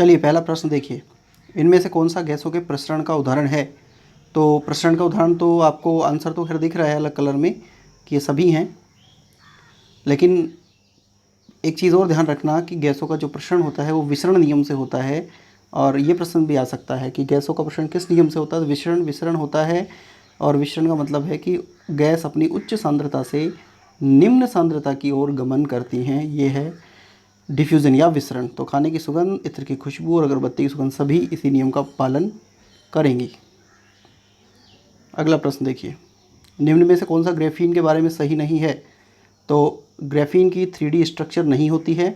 चलिए पहला प्रश्न देखिए, इनमें से कौन सा गैसों के प्रसरण का उदाहरण है। तो प्रसरण का उदाहरण तो आपको आंसर तो खैर दिख रहा है अलग कलर में कि ये सभी हैं, लेकिन एक चीज़ और ध्यान रखना कि गैसों का जो प्रसरण होता है वो विसरण नियम से होता है। और ये प्रश्न भी आ सकता है कि गैसों का प्रसरण किस नियम से होता है। विसरण विसरण होता है, और विसरण का मतलब है कि गैस अपनी उच्च सांद्रता से निम्न सांद्रता की ओर गमन करती हैं। ये है डिफ्यूज़न या विसरण। तो खाने की सुगंध, इत्र की खुशबू और अगरबत्ती की सुगंध सभी इसी नियम का पालन करेंगी। अगला प्रश्न देखिए, निम्न में से कौन सा ग्रेफीन के बारे में सही नहीं है। तो ग्रेफीन की 3D स्ट्रक्चर नहीं होती है,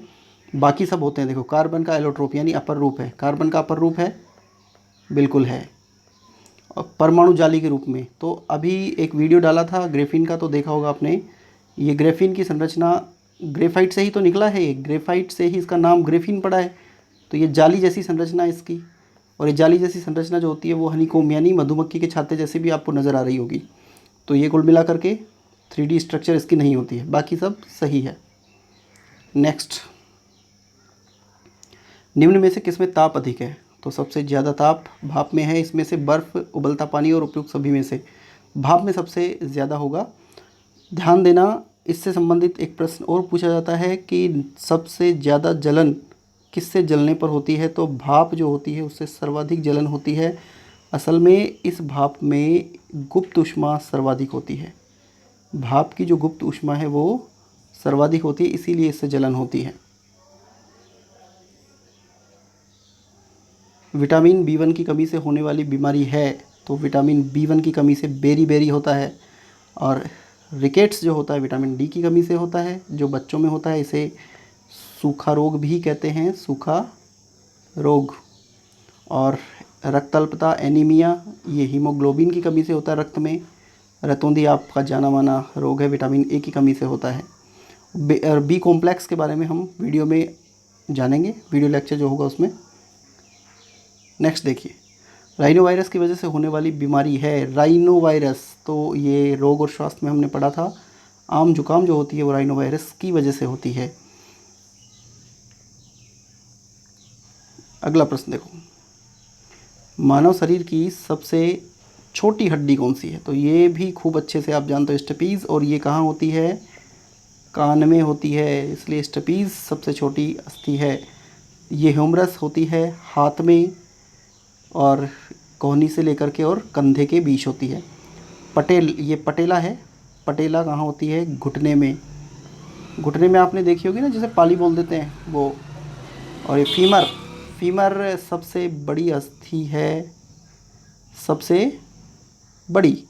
बाकी सब होते हैं। देखो, कार्बन का एलोट्रोप यानी अपर रूप है, कार्बन का अपर रूप है, बिल्कुल है, और परमाणु जाली के रूप में। तो अभी एक वीडियो डाला था ग्रेफीन का, तो देखा होगा आपने। ये ग्रेफीन की संरचना ग्रेफाइट से ही तो निकला है, ये ग्रेफाइट से ही इसका नाम ग्रेफीन पड़ा है। तो ये जाली जैसी संरचना है इसकी, और ये जाली जैसी संरचना जो होती है वो हनीकॉम्ब यानी मधुमक्खी के छाते जैसी भी आपको नज़र आ रही होगी। तो ये कुल मिला करके 3D स्ट्रक्चर इसकी नहीं होती है, बाकी सब सही है। नेक्स्ट, निम्न में से किसमें ताप अधिक है। तो सबसे ज़्यादा ताप भाप में है। इसमें से बर्फ़, उबलता पानी और उपयुक्त सभी में से भाप में सबसे ज़्यादा होगा। ध्यान देना, इससे संबंधित एक प्रश्न और पूछा जाता है कि सबसे ज़्यादा जलन किससे जलने पर होती है। तो भाप जो होती है उससे सर्वाधिक जलन होती है। असल में इस भाप में गुप्त ऊष्मा सर्वाधिक होती है। भाप की जो गुप्त ऊष्मा है वो सर्वाधिक होती है, इसीलिए इससे जलन होती है। विटामिन B1 की कमी से होने वाली बीमारी है। तो विटामिन B1 की कमी से बेरी होता है। और रिकेट्स जो होता है विटामिन D की कमी से होता है, जो बच्चों में होता है। इसे सूखा रोग भी कहते हैं, सूखा रोग। और रक्त अल्पता, एनीमिया, ये हीमोग्लोबिन की कमी से होता है रक्त में। रतौंधी आपका जाना माना रोग है, विटामिन A की कमी से होता है। बी कॉम्प्लेक्स के बारे में हम वीडियो में जानेंगे, वीडियो लेक्चर जो होगा उसमें। नेक्स्ट देखिए, राइनो वायरस की वजह से होने वाली बीमारी है राइनो वायरस। तो ये रोग और स्वास्थ्य में हमने पढ़ा था, आम जुकाम जो होती है वो राइनो वायरस की वजह से होती है। अगला प्रश्न देखो, मानव शरीर की सबसे छोटी हड्डी कौन सी है। तो ये भी खूब अच्छे से आप जानते हो, स्टपीज़। और ये कहाँ होती है, कान में होती है, इसलिए स्टपीज़ सबसे छोटी अस्थि है। ये ह्यूमरस होती है हाथ में, और कोहनी से लेकर के और कंधे के बीच होती है। ये पटेला है। पटेला कहाँ होती है, घुटने में। घुटने में आपने देखी होगी ना, जैसे पाली बोल देते हैं वो। और ये फीमर, फीमर सबसे बड़ी अस्थि है, सबसे बड़ी।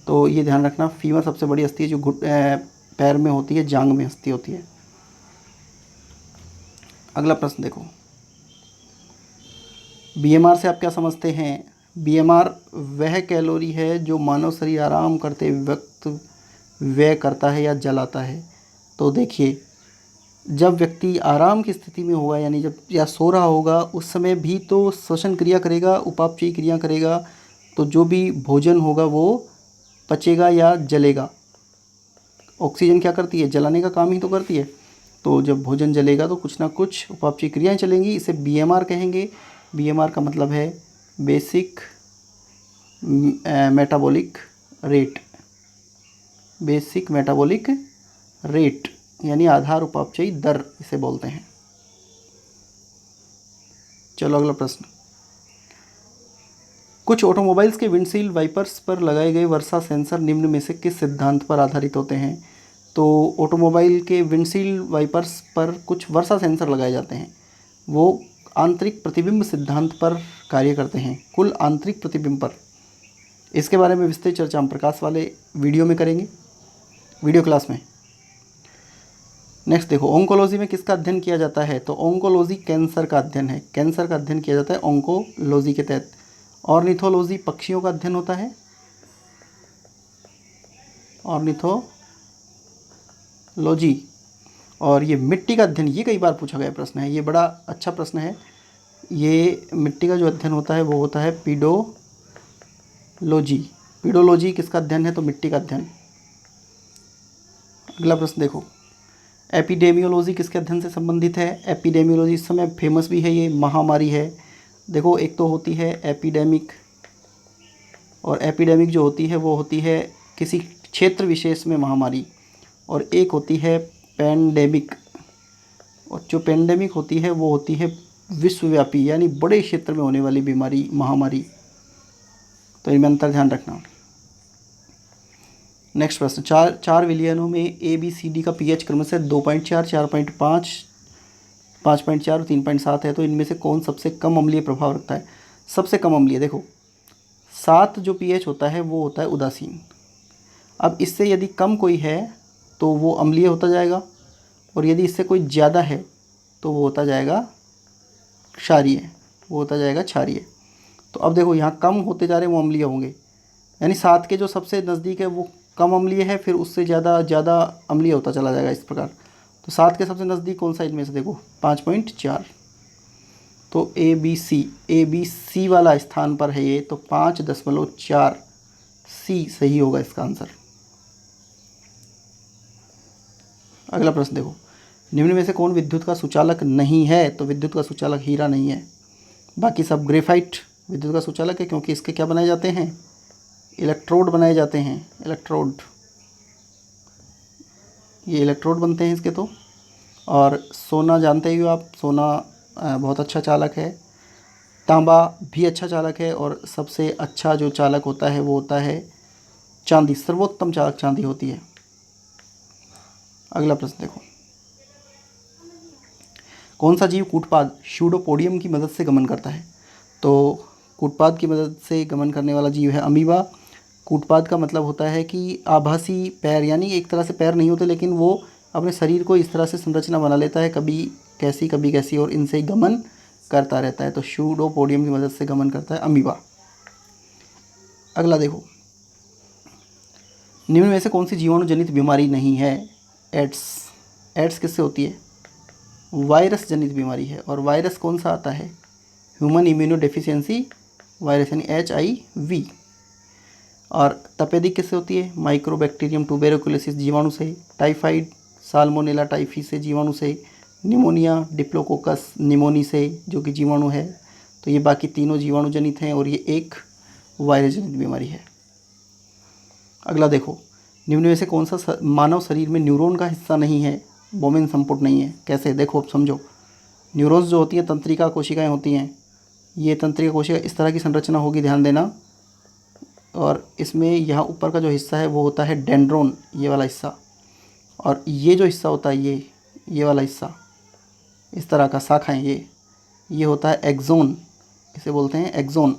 तो ये ध्यान रखना, फीमर सबसे बड़ी अस्थि है जो पैर में होती है, जांग में अस्थि होती है। अगला प्रश्न देखो, बीएमआर से आप क्या समझते हैं। बीएमआर वह कैलोरी है जो मानव शरीर आराम करते वक्त व्यय करता है या जलाता है। तो देखिए, जब व्यक्ति आराम की स्थिति में होगा, यानी जब या सो रहा होगा, उस समय भी तो श्वसन क्रिया करेगा, उपापचयी क्रिया करेगा। तो जो भी भोजन होगा वो पचेगा या जलेगा। ऑक्सीजन क्या करती है, जलाने का काम ही तो करती है। तो जब भोजन जलेगा तो कुछ ना कुछ उपापचयी क्रियाएं चलेंगी, इसे बीएमआर कहेंगे। बीएमआर का मतलब है basic metabolic rate, basic metabolic rate यानी आधार उपापचयी दर इसे बोलते हैं। चलो अगला प्रश्न, कुछ ऑटोमोबाइल्स के विंडशील्ड वाइपर्स पर लगाए गए वर्षा सेंसर निम्न में से किस सिद्धांत पर आधारित होते हैं। तो ऑटोमोबाइल के विंडशील्ड वाइपर्स पर कुछ वर्षा सेंसर लगाए जाते हैं, वो आंतरिक प्रतिबिंब सिद्धांत पर कार्य करते हैं, कुल आंतरिक प्रतिबिंब पर। इसके बारे में विस्तृत चर्चा हम प्रकाश वाले वीडियो में करेंगे, वीडियो क्लास में। नेक्स्ट देखो, ओंकोलॉजी में किसका अध्ययन किया जाता है। तो ओंकोलॉजी कैंसर का अध्ययन है, कैंसर का अध्ययन किया जाता है ओंकोलॉजी के तहत। ऑर्निथोलॉजी पक्षियों का अध्ययन होता है, ऑर्निथोलॉजी। और ये मिट्टी का अध्ययन, ये कई बार पूछा गया प्रश्न है, ये बड़ा अच्छा प्रश्न है। ये मिट्टी का जो अध्ययन होता है वो होता है पीडोलॉजी। पीडोलॉजी किसका अध्ययन है, तो मिट्टी का अध्ययन। अगला प्रश्न देखो, एपिडेमियोलॉजी किसके अध्ययन से संबंधित है? एपिडेमियोलॉजी इस समय फेमस भी है, ये महामारी है। देखो एक तो होती है एपिडेमिक, और एपिडेमिक जो होती है वो होती है किसी क्षेत्र विशेष में महामारी, और एक होती है पैंडेमिक, और जो पैंडेमिक होती है वो होती है विश्वव्यापी यानी बड़े क्षेत्र में होने वाली बीमारी, महामारी। तो इनमें अंतर ध्यान रखना। नेक्स्ट प्रश्न, चार विलियनों में ABCD का पीएच क्रमशः 2.4, 4.5, 5.4 और 3.7 है। तो इनमें से कौन सबसे कम अम्लीय प्रभाव रखता है? सबसे कम अम्लीय, देखो 7 जो पीएच होता है वो होता है उदासीन। अब इससे यदि कम कोई है तो वो अम्लीय होता जाएगा, और यदि इससे कोई ज़्यादा है तो वो होता जाएगा क्षारीय, वो होता जाएगा क्षारीय। तो अब देखो यहाँ कम होते जा रहे हैं वो अम्लीय होंगे, यानी 7 के जो सबसे नज़दीक है वो कम अम्लीय है, फिर उससे ज़्यादा अम्लीय होता चला जाएगा इस प्रकार। तो 7 के सबसे नज़दीक कौन सा इनमें से? देखो 5.4। तो ABC वाला स्थान पर है ये, तो 5.4 C सही होगा इसका आंसर। अगला प्रश्न देखो, निम्न में से कौन विद्युत का सुचालक नहीं है? तो विद्युत का सुचालक हीरा नहीं है, बाकी सब ग्रेफाइट विद्युत का सुचालक है, क्योंकि इसके क्या बनाए जाते हैं? इलेक्ट्रोड बनाए जाते हैं, इलेक्ट्रोड, ये इलेक्ट्रोड बनते हैं इसके। तो और सोना जानते ही हो आप, सोना बहुत अच्छा चालक है, तांबा भी अच्छा चालक है, और सबसे अच्छा जो चालक होता है वो होता है चांदी, सर्वोत्तम चालक चांदी होती है। अगला प्रश्न देखो, कौन सा जीव कूटपाद स्यूडोपोडियम की मदद से गमन करता है? तो कूटपाद की मदद से गमन करने वाला जीव है अमीबा। कूटपाद का मतलब होता है कि आभासी पैर, यानी एक तरह से पैर नहीं होते, लेकिन वो अपने शरीर को इस तरह से संरचना बना लेता है, कभी कैसी, और इनसे गमन करता रहता है। तो स्यूडोपोडियम की मदद से गमन करता है अमीबा। अगला देखो, निम्न में से कौन सी जीवाणु जनित बीमारी नहीं है? एड्स किससे होती है? वायरस जनित बीमारी है, और वायरस कौन सा आता है? ह्यूमन इम्यूनो डेफिशिएंसी वायरस यानी HIV। और तपेदिक किससे होती है? माइक्रोबैक्टीरियम ट्यूबेरोकुलोसिस जीवाणु से, टाइफाइड साल्मोनेला टाइफी से जीवाणु से, निमोनिया डिप्लोकोकस निमोनी से जो कि जीवाणु है। तो ये बाकी तीनों जीवाणु जनित हैं, और ये एक वायरस जनित बीमारी है। अगला देखो, निम्न में से कौन सा मानव शरीर में न्यूरॉन का हिस्सा नहीं है? बोमेन संपुट नहीं है। कैसे? देखो अब समझो, न्यूरॉन्स जो होती हैं तंत्रिका कोशिकाएं होती हैं, ये तंत्रिका कोशिका इस तरह की संरचना होगी, ध्यान देना। और इसमें यहाँ ऊपर का जो हिस्सा है वो होता है डेंड्रोन, ये वाला हिस्सा, और ये जो हिस्सा होता है ये वाला हिस्सा, इस तरह का शाखाएं, ये होता है एक्सोन, इसे बोलते हैं एक्सोन।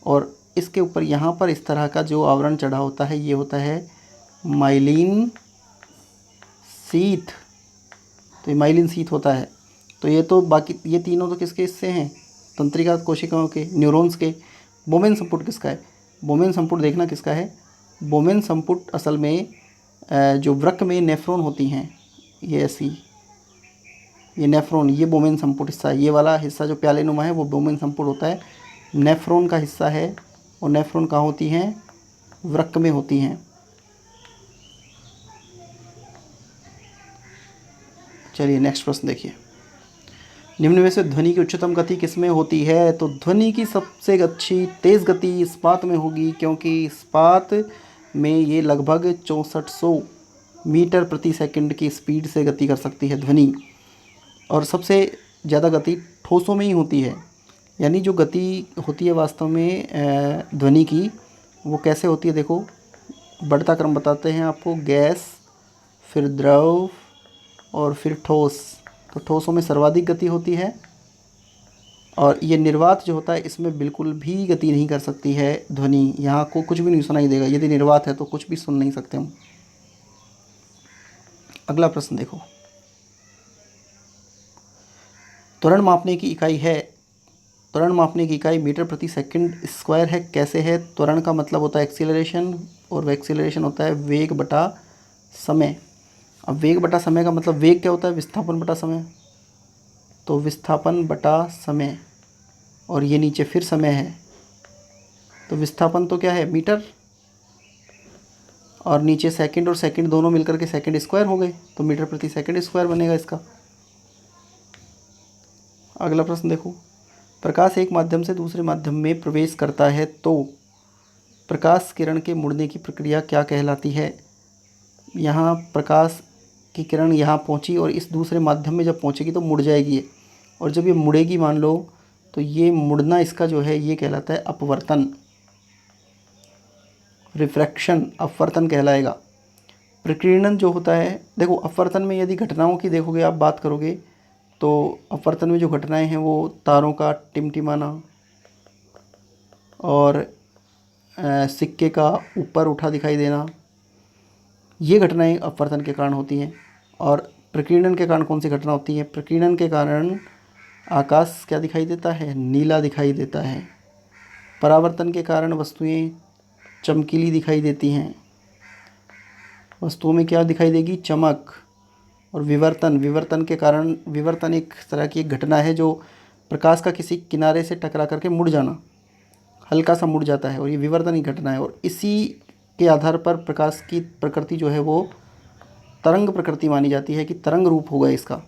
और इसके ऊपर यहाँ पर इस तरह का जो आवरण चढ़ा होता है ये होता है माइलिन शीथ। तो ये माइलिन शीथ होता है। तो ये तो बाकी ये तीनों तो किसके हिस्से हैं? तंत्रिका कोशिकाओं के, न्यूरॉन्स के। बोमेन संपुट किसका है? बोमेन संपुट देखना किसका है? बोमेन संपुट असल में जो वृक्क में नेफ्रॉन होती हैं, ये ऐसी, ये नेफ्रॉन, ये बोमेन संपुट हिस्सा है। ये वाला हिस्सा जो प्याले नुमा है वो बोमेन संपुट होता है, नेफ्रॉन का हिस्सा है। और नेफ्रॉन कहाँ होती हैं? वृक्क में होती हैं। चलिए नेक्स्ट प्रश्न देखिए, निम्न में से ध्वनि की उच्चतम गति किसमें होती है? तो ध्वनि की सबसे अच्छी तेज़ गति इस्पात में होगी, क्योंकि इस्पात में ये लगभग 6400 मीटर प्रति सेकंड की स्पीड से गति कर सकती है ध्वनि। और सबसे ज़्यादा गति ठोसों में ही होती है, यानी जो गति होती है वास्तव में ध्वनि की, वो कैसे होती है? देखो बढ़ता क्रम बताते हैं आपको, गैस, फिर द्रव, और फिर ठोस। तो ठोसों में सर्वाधिक गति होती है, और ये निर्वात जो होता है इसमें बिल्कुल भी गति नहीं कर सकती है ध्वनि, यहाँ को कुछ भी नहीं सुनाई देगा। यदि निर्वात है तो कुछ भी सुन नहीं सकते हम। अगला प्रश्न देखो, त्वरण मापने की इकाई है, त्वरण मापने की इकाई मीटर प्रति सेकंड स्क्वायर है। कैसे है? त्वरण का मतलब होता है एक्सीलरेशन, और एक्सीलरेशन होता है वेग बटा समय। अब वेग बटा समय का मतलब वेग क्या होता है? विस्थापन बटा समय। तो विस्थापन बटा समय, और ये नीचे फिर समय है, तो विस्थापन तो क्या है? मीटर, और नीचे सेकंड और सेकंड दोनों मिलकर के सेकंड स्क्वायर हो गए, तो मीटर प्रति सेकंड स्क्वायर बनेगा इसका। अगला प्रश्न देखो, प्रकाश एक माध्यम से दूसरे माध्यम में प्रवेश करता है तो प्रकाश किरण के मुड़ने की प्रक्रिया क्या कहलाती है। यहाँ प्रकाश की किरण यहाँ पहुँची और इस दूसरे माध्यम में जब पहुँचेगी तो मुड़ जाएगी ये, और जब ये मुड़ेगी मान लो, तो ये मुड़ना इसका जो है ये कहलाता है अपवर्तन, रिफ्रैक्शन, अपवर्तन कहलाएगा। प्रकीर्णन जो होता है, देखो अपवर्तन में यदि घटनाओं की देखोगे आप बात करोगे तो अपवर्तन में जो घटनाएं हैं वो तारों का टिमटिमाना और सिक्के का ऊपर उठा दिखाई देना, ये घटनाएं अपवर्तन के कारण होती हैं। और प्रकीर्णन के कारण कौन सी घटना होती है, प्रकीर्णन के कारण आकाश क्या दिखाई देता है, नीला दिखाई देता है। परावर्तन के कारण वस्तुएं चमकीली दिखाई देती हैं, वस्तुओं में क्या दिखाई देगी, चमक। और विवर्तन, विवर्तन के कारण, विवर्तन एक तरह की एक घटना है जो प्रकाश का किसी किनारे से टकरा करके मुड़ जाना, हल्का सा मुड़ जाता है, और ये विवर्तन की घटना है। और इसी के आधार पर प्रकाश की प्रकृति जो है वो तरंग प्रकृति मानी जाती है कि तरंग रूप होगा इसका।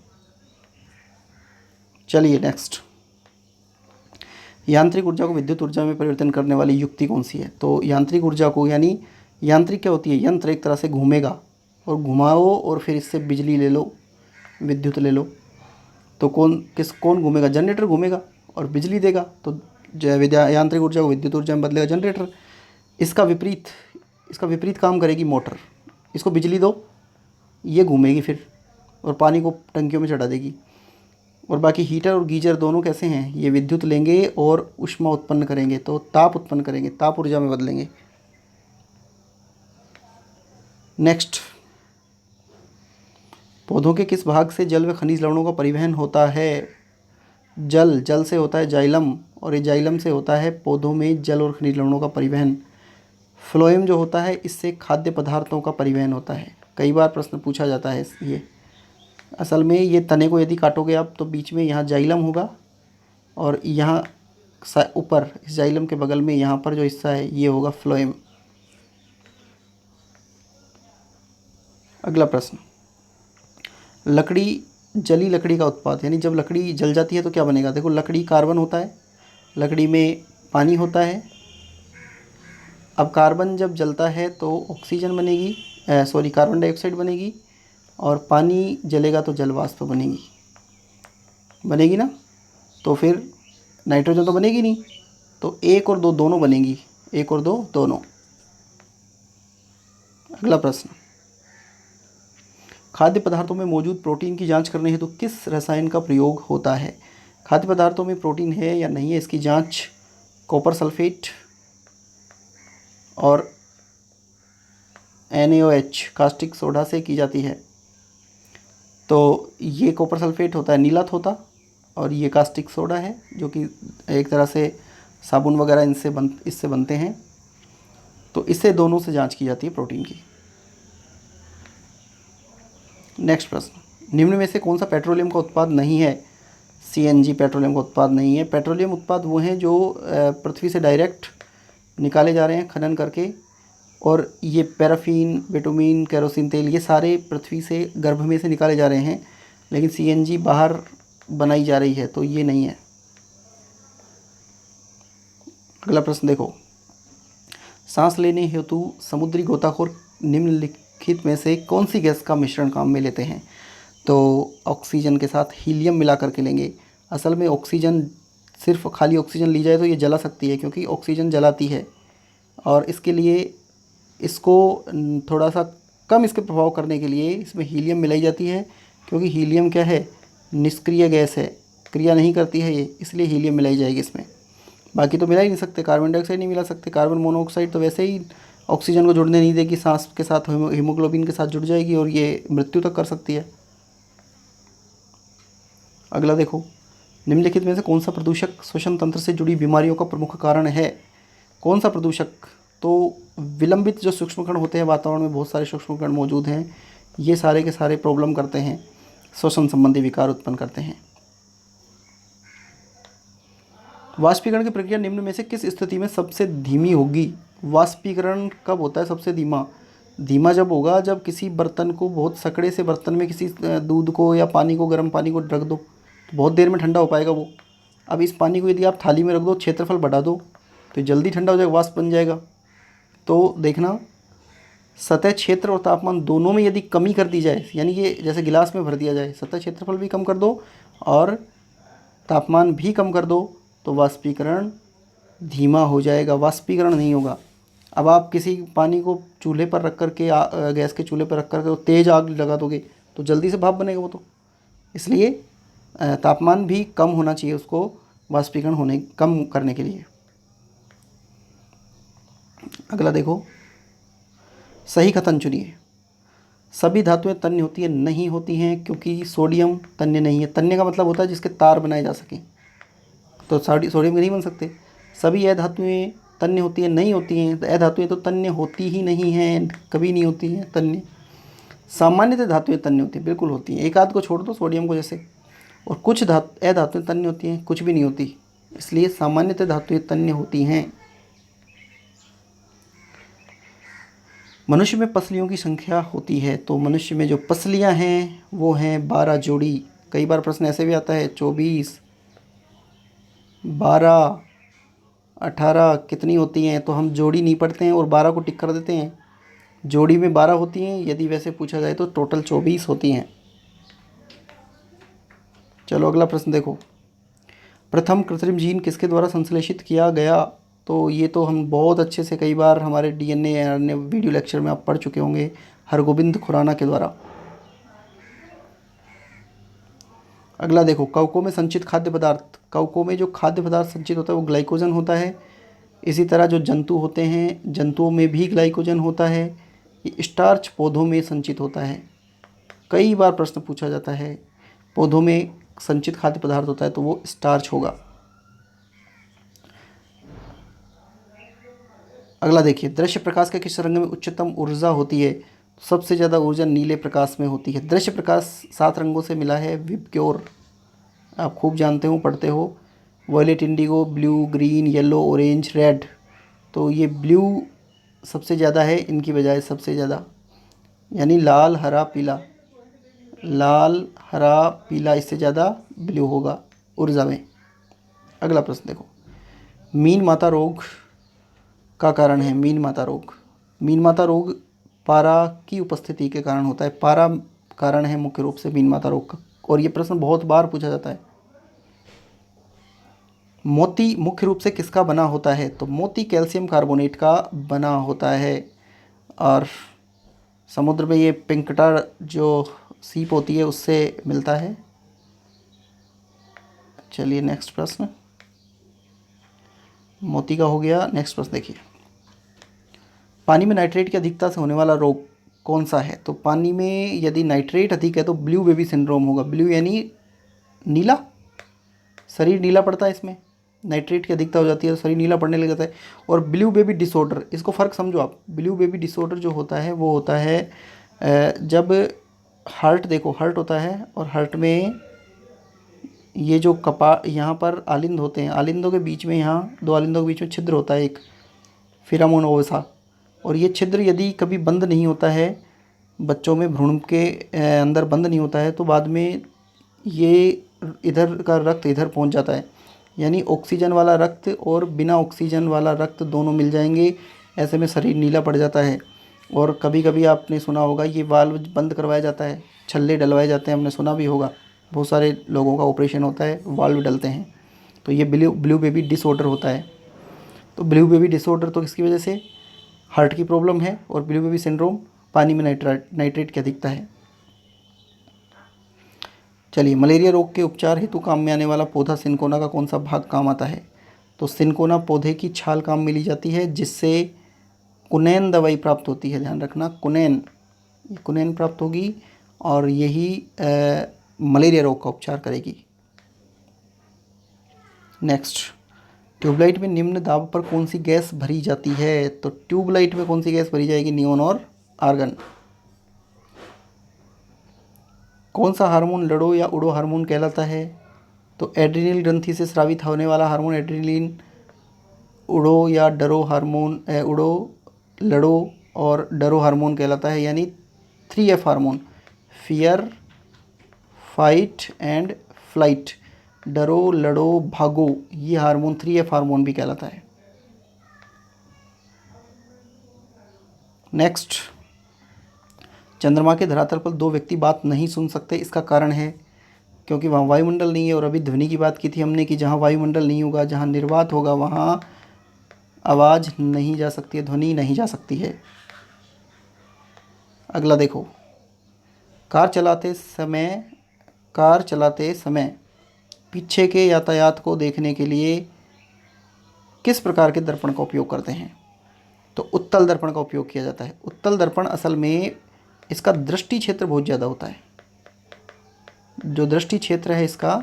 चलिए नेक्स्ट, यांत्रिक ऊर्जा को विद्युत ऊर्जा में परिवर्तन करने वाली युक्ति कौन सी है। तो यांत्रिक ऊर्जा को, यानी यांत्रिक क्या होती है, यंत्र एक तरह से घूमेगा और घुमाओ और फिर इससे बिजली ले लो, विद्युत ले लो, तो कौन घूमेगा, जनरेटर घूमेगा और बिजली देगा, तो यांत्रिक ऊर्जा को विद्युत ऊर्जा में बदलेगा जनरेटर। इसका विपरीत काम करेगी मोटर, इसको बिजली दो, ये घूमेगी फिर और पानी को टंकियों में चढ़ा देगी। और बाकी हीटर और गीजर दोनों कैसे हैं, ये विद्युत लेंगे और ऊष्मा उत्पन्न करेंगे, तो ताप उत्पन्न करेंगे, ताप ऊर्जा में बदलेंगे। नेक्स्ट, पौधों के किस भाग से जल व खनिज लवणों का परिवहन होता है। जल से होता है जाइलम, और ये जाइलम से होता है पौधों में जल और खनिज लवणों का परिवहन। फ्लोएम जो होता है इससे खाद्य पदार्थों का परिवहन होता है, कई बार प्रश्न पूछा जाता है ये। असल में ये तने को यदि काटोगे आप तो बीच में यहाँ जाइलम होगा और यहाँ ऊपर इस जाइलम के बगल में यहाँ पर जो हिस्सा है ये होगा फ्लोएम। अगला प्रश्न, जली लकड़ी का उत्पाद, यानी जब लकड़ी जल जाती है तो क्या बनेगा। देखो लकड़ी कार्बन होता है, लकड़ी में पानी होता है। अब कार्बन जब जलता है तो ऑक्सीजन बनेगी, कार्बन डाइऑक्साइड बनेगी, और पानी जलेगा तो जल वाष्प बनेगी ना, तो फिर नाइट्रोजन तो बनेगी नहीं, तो 1 और 2 दोनों बनेगी, 1 और 2 दोनों। अगला प्रश्न, खाद्य पदार्थों में मौजूद प्रोटीन की जांच करने हेतु किस रसायन का प्रयोग होता है। खाद्य पदार्थों में प्रोटीन है या नहीं है, इसकी जांच कॉपर सल्फेट और NaOH कास्टिक सोडा से की जाती है। तो ये कॉपर सल्फेट होता है नीला थोथा, और ये कास्टिक सोडा है जो कि एक तरह से साबुन वगैरह इससे बनते हैं। तो इससे दोनों से जांच की जाती है प्रोटीन की। नेक्स्ट प्रश्न, निम्न में से कौन सा पेट्रोलियम का उत्पाद नहीं है। CNG पेट्रोलियम का उत्पाद नहीं है। पेट्रोलियम उत्पाद वो हैं जो पृथ्वी से डायरेक्ट निकाले जा रहे हैं खनन करके, और ये पैराफिन, बिटुमिन, केरोसिन तेल, ये सारे पृथ्वी से गर्भ में से निकाले जा रहे हैं, लेकिन CNG बाहर बनाई जा रही है, तो ये नहीं है। अगला प्रश्न देखो, सांस लेने हेतु समुद्री गोताखोर निम्नलिखित में से कौन सी गैस का मिश्रण काम में लेते हैं। तो ऑक्सीजन के साथ हीलियम मिला करके लेंगे। असल में ऑक्सीजन, सिर्फ खाली ऑक्सीजन ली जाए तो ये जला सकती है, क्योंकि ऑक्सीजन जलाती है, और इसके लिए इसको थोड़ा सा कम इसके प्रभाव करने के लिए इसमें हीलियम मिलाई जाती है, क्योंकि हीलियम क्या है, निष्क्रिय गैस है, क्रिया नहीं करती है ये, इसलिए हीलियम मिलाई जाएगी इसमें। बाकी तो मिला ही नहीं सकते, कार्बन डाइऑक्साइड नहीं मिला सकते, कार्बन मोनोऑक्साइड तो वैसे ही ऑक्सीजन को जुड़ने नहीं देगी, सांस के साथ हीमोग्लोबिन के साथ जुड़ जाएगी और ये मृत्यु तक कर सकती है। अगला देखो, निम्नलिखित में से कौन सा प्रदूषक श्वसन तंत्र से जुड़ी बीमारियों का प्रमुख कारण है। कौन सा प्रदूषक, तो विलंबित जो सूक्ष्मकण होते हैं, वातावरण में बहुत सारे सूक्ष्मकण मौजूद हैं, ये सारे के सारे प्रॉब्लम करते हैं, श्वसन संबंधी विकार उत्पन्न करते हैं। वाष्पीकरण की प्रक्रिया निम्न में से किस स्थिति में सबसे धीमी होगी। वाष्पीकरण कब होता है सबसे धीमा, धीमा जब होगा जब किसी बर्तन को बहुत सकड़े से बर्तन में किसी दूध को या पानी को, गर्म पानी को रख दो तो बहुत देर में ठंडा हो पाएगा वो। अब इस पानी को यदि आप थाली में रख दो, क्षेत्रफल बढ़ा दो, तो जल्दी ठंडा हो जाएगा, वाष्प बन जाएगा। तो देखना, सतह क्षेत्र और तापमान दोनों में यदि कमी कर दी जाए, यानी कि जैसे गिलास में भर दिया जाए, सतह क्षेत्रफल भी कम कर दो और तापमान भी कम कर दो, तो वाष्पीकरण धीमा हो जाएगा, वाष्पीकरण नहीं होगा। अब आप किसी पानी को चूल्हे पर रख कर के गैस के चूल्हे पर रख कर के तेज़ आग लगा दोगे तो जल्दी से भाप बनेगा वो तो। इसलिए तापमान भी कम होना चाहिए उसको वाष्पीकरण होने कम करने के लिए। अगला देखो, सही कथन चुनिए। सभी धातुएं तन्य होती है, नहीं होती हैं, क्योंकि सोडियम तन्य नहीं है। तन्य का मतलब होता है जिसके तार बनाए जा सकें, तो सोडियम के नहीं बन सकते। सभी अधातुएं तन्य होती है, नहीं होती हैं। अधातुएं तो तन्य होती ही नहीं हैं, कभी नहीं होती हैं तन्य। सामान्यतः धातुएं तन्य होती हैं, बिल्कुल होती हैं, एक आध को छोड़ दो, सोडियम को जैसे। और कुछ अधातुएं तन्य होती हैं, कुछ भी नहीं होती। इसलिए सामान्यतः धातुएं तन्य होती हैं। मनुष्य में पसलियों की संख्या होती है, तो मनुष्य में जो पसलियां हैं वो हैं 12 जोड़ी। कई बार प्रश्न ऐसे भी आता है 24, 12, 18 कितनी होती हैं, तो हम जोड़ी नहीं पढ़ते हैं और 12 को टिक कर देते हैं। जोड़ी में 12 होती हैं, यदि वैसे पूछा जाए तो टोटल 24 होती हैं। चलो अगला प्रश्न देखो, प्रथम कृत्रिम जीन किसके द्वारा संश्लेषित किया गया? तो ये तो हम बहुत अच्छे से कई बार हमारे DNA या अन्य वीडियो लेक्चर में आप पढ़ चुके होंगे, हरगोबिंद खुराना के द्वारा। अगला देखो, कवकों में संचित खाद्य पदार्थ। कवकों में जो खाद्य पदार्थ संचित होता है वो ग्लाइकोजन होता है। इसी तरह जो जंतु होते हैं, जंतुओं में भी ग्लाइकोजन होता है। ये स्टार्च पौधों में संचित होता है। कई बार प्रश्न पूछा जाता है, पौधों में संचित खाद्य पदार्थ होता है तो वो स्टार्च होगा। अगला देखिए, दृश्य प्रकाश के किस रंग में उच्चतम ऊर्जा होती है? सबसे ज़्यादा ऊर्जा नीले प्रकाश में होती है। दृश्य प्रकाश 7 रंगों से मिला है। विबग्योर आप खूब जानते हो, पढ़ते हो, violet, indigo, blue, green, yellow, orange, red. तो ये ब्लू सबसे ज़्यादा है इनकी बजाय, सबसे ज़्यादा, यानी लाल, हरा, पीला। लाल, हरा, पीला, इससे ज़्यादा ब्लू होगा ऊर्जा में। अगला प्रश्न देखो, मीन माता रोग का कारण है। मीन माता रोग, मीन माता रोग पारा की उपस्थिति के कारण होता है। पारा कारण है मुख्य रूप से मीन माता रोग का, और ये प्रश्न बहुत बार पूछा जाता है। मोती मुख्य रूप से किसका बना होता है? तो मोती कैल्शियम कार्बोनेट का बना होता है। और समुद्र में ये पिंकटा जो सीप होती है उससे मिलता है। चलिए नेक्स्ट प्रश्न, मोती का हो गया। नेक्स्ट प्रश्न देखिए, पानी में नाइट्रेट की अधिकता से होने वाला रोग कौन सा है? तो पानी में यदि नाइट्रेट अधिक है तो ब्लू बेबी सिंड्रोम होगा। ब्लू यानी नीला, शरीर नीला पड़ता है इसमें, नाइट्रेट की अधिकता हो जाती है तो शरीर नीला पड़ने लग जाता है। और ब्लू बेबी डिसऑर्डर, इसको फ़र्क समझो आप। ब्लू बेबी डिसऑर्डर जो होता है वो होता है जब हार्ट, देखो हार्ट होता है और हार्ट में ये जो यहाँ पर आलिंद होते हैं, आलिंदों के बीच में, यहाँ 2 आलिंदों के बीच में छिद्र होता है एक, फिरामोन ओवसा। और ये छिद्र यदि कभी बंद नहीं होता है, बच्चों में भ्रूण के अंदर बंद नहीं होता है, तो बाद में ये इधर का रक्त इधर पहुंच जाता है, यानी ऑक्सीजन वाला रक्त और बिना ऑक्सीजन वाला रक्त दोनों मिल जाएंगे। ऐसे में शरीर नीला पड़ जाता है। और कभी कभी आपने सुना होगा ये वाल्व बंद करवाया जाता है, छल्ले डलवाए जाते हैं, हमने सुना भी होगा। बहुत सारे लोगों का ऑपरेशन होता है, वाल्व डलते हैं। तो ये ब्लू बेबी डिसऑर्डर होता है। तो ब्लू बेबी डिसऑर्डर तो किसकी वजह से? हार्ट की प्रॉब्लम है। और ब्लू बेबी सिंड्रोम पानी में नाइट्रेट की अधिकता है। चलिए, मलेरिया रोग के उपचार हेतु काम में आने वाला पौधा सिनकोना का कौन सा भाग काम आता है? तो सिनकोना पौधे की छाल काम में ली जाती है, जिससे कुनैन दवाई प्राप्त होती है। ध्यान रखना, कुनैन प्राप्त होगी और यही मलेरिया रोग का उपचार करेगी। नेक्स्ट, ट्यूबलाइट में निम्न दाब पर कौन सी गैस भरी जाती है? तो ट्यूबलाइट में कौन सी गैस भरी जाएगी? नियोन और आर्गन। कौन सा हार्मोन लड़ो या उड़ो हार्मोन कहलाता है? तो एड्रिनल ग्रंथि से स्रावित होने वाला हार्मोन एड्रिनलिन उड़ो या डरो हार्मोन, उड़ो, लड़ो और डरो हार्मोन कहलाता है, यानी 3F hormone, fear, fight and flight, डरो, लड़ो, भागो, ये हार्मोन 3F हार्मोन भी कहलाता है। नेक्स्ट, चंद्रमा के धरातल पर दो व्यक्ति बात नहीं सुन सकते, इसका कारण है क्योंकि वहाँ वायुमंडल नहीं है। और अभी ध्वनि की बात की थी हमने कि जहाँ वायुमंडल नहीं होगा, जहाँ निर्वात होगा, वहाँ आवाज़ नहीं जा सकती है, ध्वनि नहीं जा सकती है। अगला देखो, कार चलाते समय पीछे के यातायात को देखने के लिए किस प्रकार के दर्पण का उपयोग करते हैं? तो उत्तल दर्पण का उपयोग किया जाता है। उत्तल दर्पण असल में इसका दृष्टि क्षेत्र बहुत ज़्यादा होता है, जो दृष्टि क्षेत्र है इसका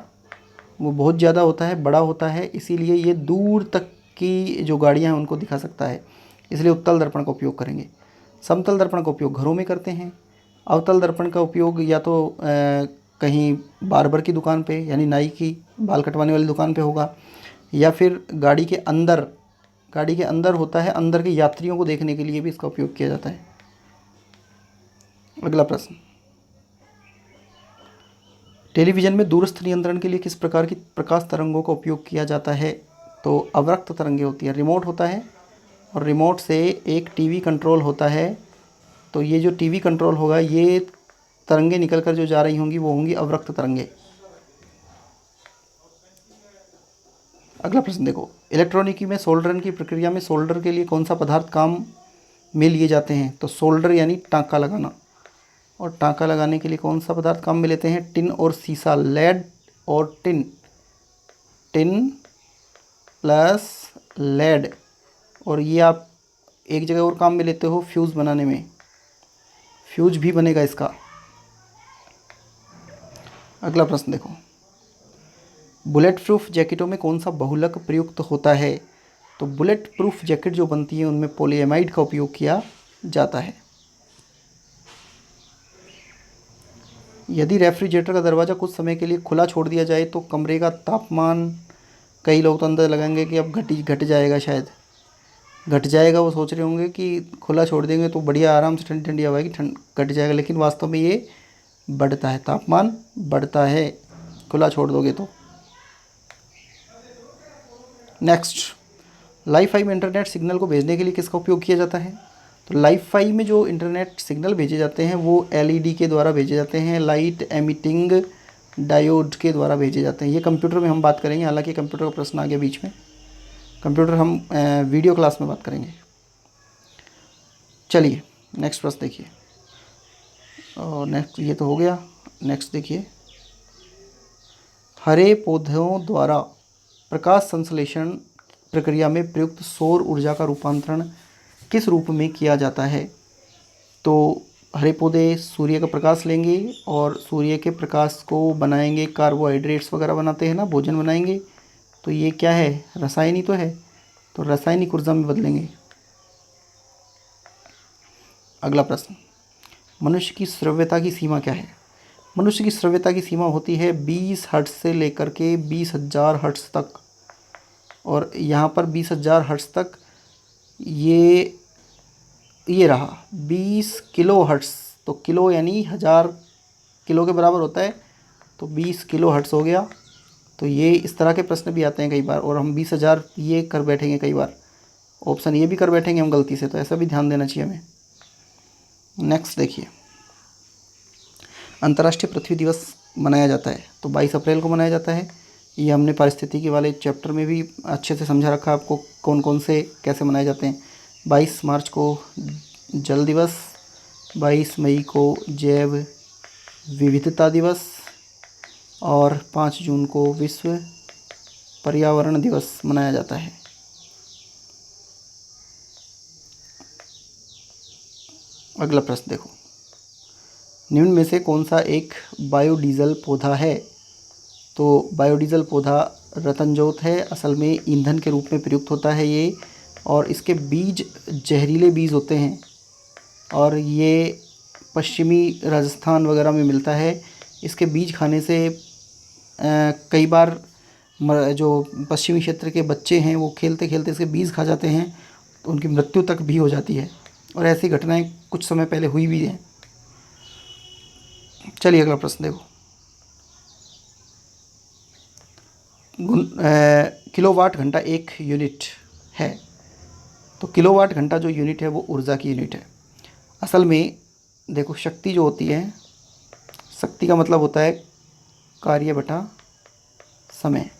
वो बहुत ज़्यादा होता है, बड़ा होता है, इसीलिए ये दूर तक की जो गाड़ियाँ हैं उनको दिखा सकता है, इसलिए उत्तल दर्पण का उपयोग करेंगे। समतल दर्पण का उपयोग घरों में करते हैं। अवतल दर्पण का उपयोग या तो कहीं बार्बर की दुकान पे, यानी नाई की बाल कटवाने वाली दुकान पे होगा, या फिर गाड़ी के अंदर होता है, अंदर के यात्रियों को देखने के लिए भी इसका उपयोग किया जाता है। अगला प्रश्न, टेलीविज़न में दूरस्थ नियंत्रण के लिए किस प्रकार की प्रकाश तरंगों का उपयोग किया जाता है? तो अवरक्त तरंगें होती है, रिमोट होता है और रिमोट से एक टीवी कंट्रोल होता है, तो ये जो टीवी कंट्रोल होगा, ये तरंगें निकल कर जो जा रही होंगी वो होंगी अवरक्त तरंगें। अगला प्रश्न देखो, इलेक्ट्रॉनिकी में सोल्डरन की प्रक्रिया में सोल्डर के लिए कौन सा पदार्थ काम में लिए जाते हैं? तो सोल्डर यानी टाँका लगाना, और टाँका लगाने के लिए कौन सा पदार्थ काम में लेते हैं? टिन और सीसा, लेड और टिन, टिन प्लस लेड, और ये आप एक जगह और काम में लेते हो फ्यूज़ बनाने में, फ्यूज भी बनेगा इसका। अगला प्रश्न देखो, बुलेट प्रूफ जैकेटों में कौन सा बहुलक प्रयुक्त होता है? तो बुलेट प्रूफ जैकेट जो बनती है उनमें पॉलीएमाइड का उपयोग किया जाता है। यदि रेफ्रिजरेटर का दरवाज़ा कुछ समय के लिए खुला छोड़ दिया जाए तो कमरे का तापमान, कई लोग तो अंदाज़ा लगाएंगे कि अब घट जाएगा, शायद घट जाएगा, वो सोच रहे होंगे कि खुला छोड़ देंगे तो बढ़िया आराम से ठंडी ठंडी हवा आएगी, घट जाएगा, लेकिन वास्तव में ये बढ़ता है, तापमान बढ़ता है खुला छोड़ दोगे तो। नेक्स्ट, लाइफ में इंटरनेट सिग्नल को भेजने के लिए किसका उपयोग किया जाता है? तो लाइफ में जो इंटरनेट सिग्नल भेजे जाते हैं वो एलईडी के द्वारा भेजे जाते हैं, लाइट एमिटिंग डायोड के द्वारा भेजे जाते हैं। ये कंप्यूटर में हम बात करेंगे, हालांकि कंप्यूटर का प्रश्न आ गया बीच में, कंप्यूटर हम वीडियो क्लास में बात करेंगे। चलिए नेक्स्ट प्रश्न देखिए, और नेक्स्ट ये तो हो गया। नेक्स्ट देखिए, हरे पौधों द्वारा प्रकाश संश्लेषण प्रक्रिया में प्रयुक्त सौर ऊर्जा का रूपांतरण किस रूप में किया जाता है? तो हरे पौधे सूर्य का प्रकाश लेंगे और सूर्य के प्रकाश को बनाएंगे, कार्बोहाइड्रेट्स वगैरह बनाते हैं ना, भोजन बनाएंगे, तो ये क्या है? रसायन ही तो है, तो रासायनिक ऊर्जा में बदलेंगे। अगला प्रश्न, मनुष्य की श्रव्यता की सीमा क्या है? मनुष्य की श्रव्यता की सीमा होती है 20 हर्ट्ज से लेकर के 20,000 हर्ट्ज तक, और यहाँ पर 20,000 हर्ट्ज तक ये रहा 20 किलो हर्ट्ज, तो किलो यानी 1000 किलो के बराबर होता है, तो 20 किलो हर्ट्ज हो गया। तो ये इस तरह के प्रश्न भी आते हैं कई बार, और हम 20,000 ये कर बैठेंगे, कई बार ऑप्शन ये भी कर बैठेंगे हम गलती से, तो ऐसा भी ध्यान देना चाहिए हमें। नेक्स्ट देखिए, अंतर्राष्ट्रीय पृथ्वी दिवस मनाया जाता है, तो 22 अप्रैल को मनाया जाता है। ये हमने पारिस्थितिकी वाले चैप्टर में भी अच्छे से समझा रखा है आपको, कौन कौन से कैसे मनाए जाते हैं। 22 मार्च को जल दिवस, 22 मई को जैव विविधता दिवस, और 5 जून को विश्व पर्यावरण दिवस मनाया जाता है। अगला प्रश्न देखो, निम्न में से कौन सा एक बायोडीजल पौधा है? तो बायोडीजल पौधा रतनजोत है, असल में ईंधन के रूप में प्रयुक्त होता है ये, और इसके बीज जहरीले बीज होते हैं, और ये पश्चिमी राजस्थान वगैरह में मिलता है। इसके बीज खाने से कई बार जो पश्चिमी क्षेत्र के बच्चे हैं वो खेलते खेलते इसके बीज खा जाते हैं, तो उनकी मृत्यु तक भी हो जाती है। और ऐसी घटनाएं कुछ समय पहले हुई भी हैं। चलिए अगला प्रश्न देखो। किलोवाट घंटा एक यूनिट है, तो किलोवाट घंटा जो यूनिट है वो ऊर्जा की यूनिट है। असल में देखो, शक्ति जो होती है, शक्ति का मतलब होता है कार्य बटा समय,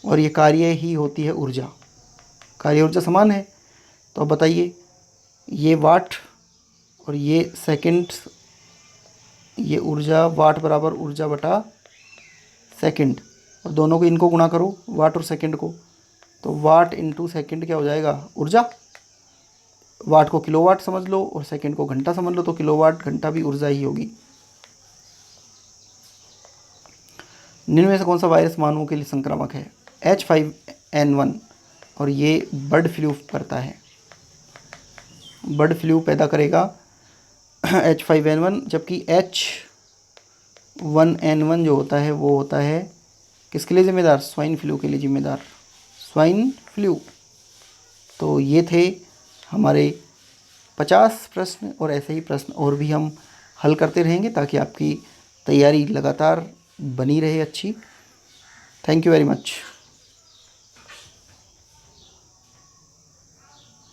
और ये कार्य ही होती है ऊर्जा। कार्य ऊर्जा समान है। तो अब बताइए, ये वाट और ये सेकंड, ये ऊर्जा, वाट बराबर ऊर्जा बटा सेकंड, और दोनों को इनको गुणा करो, वाट और सेकंड को, तो वाट इंटू सेकंड क्या हो जाएगा, ऊर्जा। वाट को किलोवाट समझ लो और सेकंड को घंटा समझ लो, तो किलोवाट घंटा भी ऊर्जा ही होगी। निम्न में से कौन सा वायरस मानवों के लिए संक्रामक है? H5N1, और ये बर्ड फ्लू करता है, बर्ड फ्लू पैदा करेगा H5N1, जबकि H1N1 जो होता है वो होता है किसके लिए जिम्मेदार? स्वाइन फ्लू के लिए जिम्मेदार, स्वाइन फ्लू। तो ये थे हमारे 50 प्रश्न, और ऐसे ही प्रश्न और भी हम हल करते रहेंगे ताकि आपकी तैयारी लगातार बनी रहे अच्छी। Thank you very much.